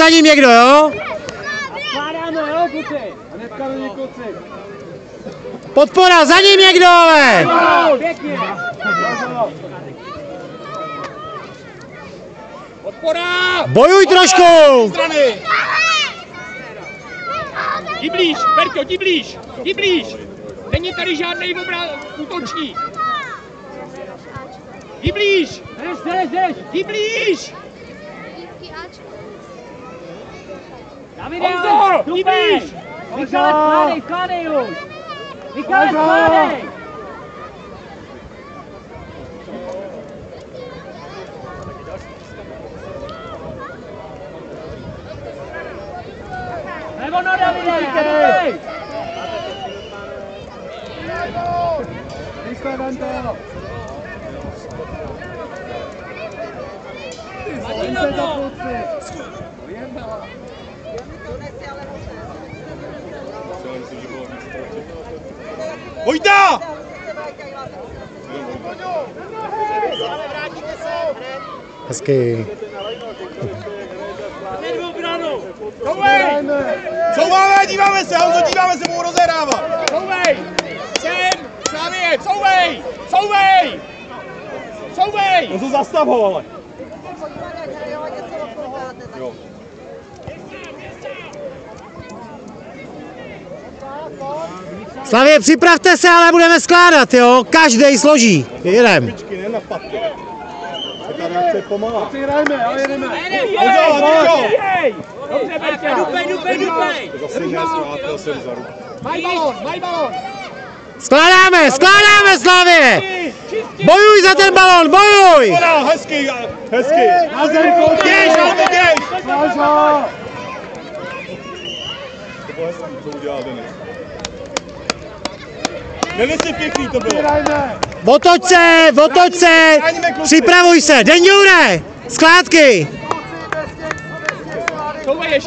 za ním někdo, jo? Skládáme, jo, kluci? A hnedka do něj kluci. Podpora, za ním někdo, ale! Pěkně. Podpora! Bojuj trošku! Jdi blíž, Berťo, jdi blíž, jdi blíž. Není tady žádnej útočník. Jdi blíž. Jdeš, jdi blíž. Honzo, jdi blíž. Michale, skládej už! Michale, skládej! Nebo no, Davide, dej! Vojta! Hezky. Couváme, díváme se, Honzo, díváme se, budou rozehrávat. Couvej! Sem! Slávě! Couvej! Couvej! Couvej! Honzo, zastav ho, ale. Jo. Slavě, připravte se, ale budeme skládat, jo? Každej složí. Jedem. Pičky, ne na patky. Ta reakce je pomalá. Hrajeme, ale jedeme. Dobře, Berťa. Dupej. Zase nesvátl jsem za ruku. Maj balon. Skládáme, Slavě! Bojuj za ten balon, bojuj! Hezky. Na zem, děj, ale to děj. To bylo hezký, co udělal Denis. Denis je pěkný, to bylo. Otoč se! Připravuj se, Denďoure! Skládky!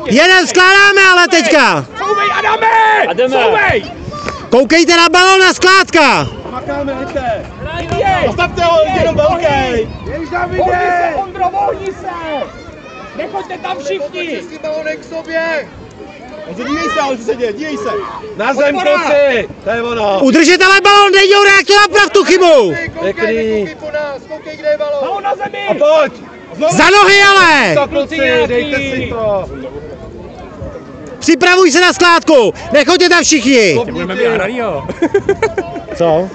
Jeden skládáme ale teďka! Couvej, Adame! Couvej! Koukejte na balón a skládka! Makáme, jdete! Zastavte ho, jenom velký! Jež Davide! Ondro, volni se! Nechoďte tam všichni! Český balonek k sobě! Dívej se, ale co se děje, dívej se! Na zem, kluci! To je ono! Udržet ale balón, Denďoure, jak to naprav tu chybu! Pěkný! Koukej, kde je balon! Balon na zemi! A pojď! Za nohy ale! To kluci, dejte si to! Připravuj se na skládku! Nechoďte tam všichni! Budeme mít hranýho! Co?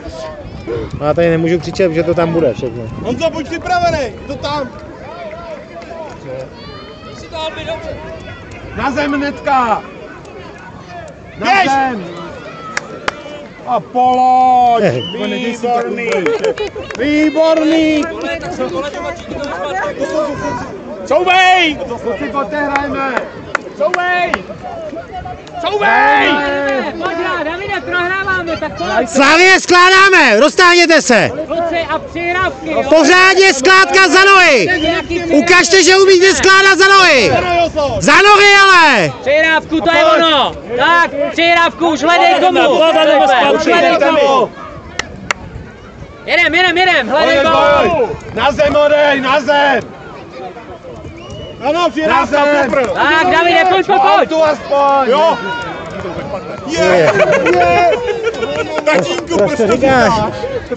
Já tady nemůžu křičet, že to tam bude všechno. Honzo, buď připravený, to tam! Na zem hnedka! Na zem! A poloď! Výborný! Couvej! Kluci, pojďte, hrajeme! Couvej! Couvej! Davide, prohráváme, tak pojď! Slavě, skládáme! Roztáhněte se! Kluci a přihrávky! Pořádně skládka za nohy! Ukažte, že umíte skládat za nohy! Za nohy ale! Přihrávku, to je ono! Tak, přihrávku, už hledej komu! Už hledej komu! Jedem, hledej komu! Na zem, odej, na zem! Ano, přihrávka, popr! Tak, Davide, pojď! Tu aspoň! Jo! Tatínku, proč to říkáš?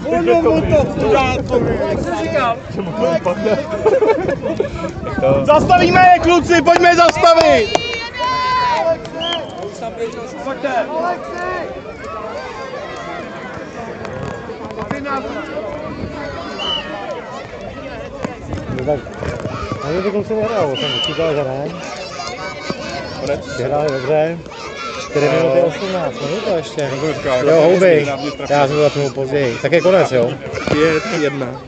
Ono mu to chudátko! Zastavíme je, kluci, pojďme je zastavit! Pojďte! Ale ty kluci nehrajou, jsem říkal, že ne. Vyhráli dobře. 4 minuty 18, není to ještě? Jo, houby. Já jsem to zapnul později. Tak je konec, jo? 5-1.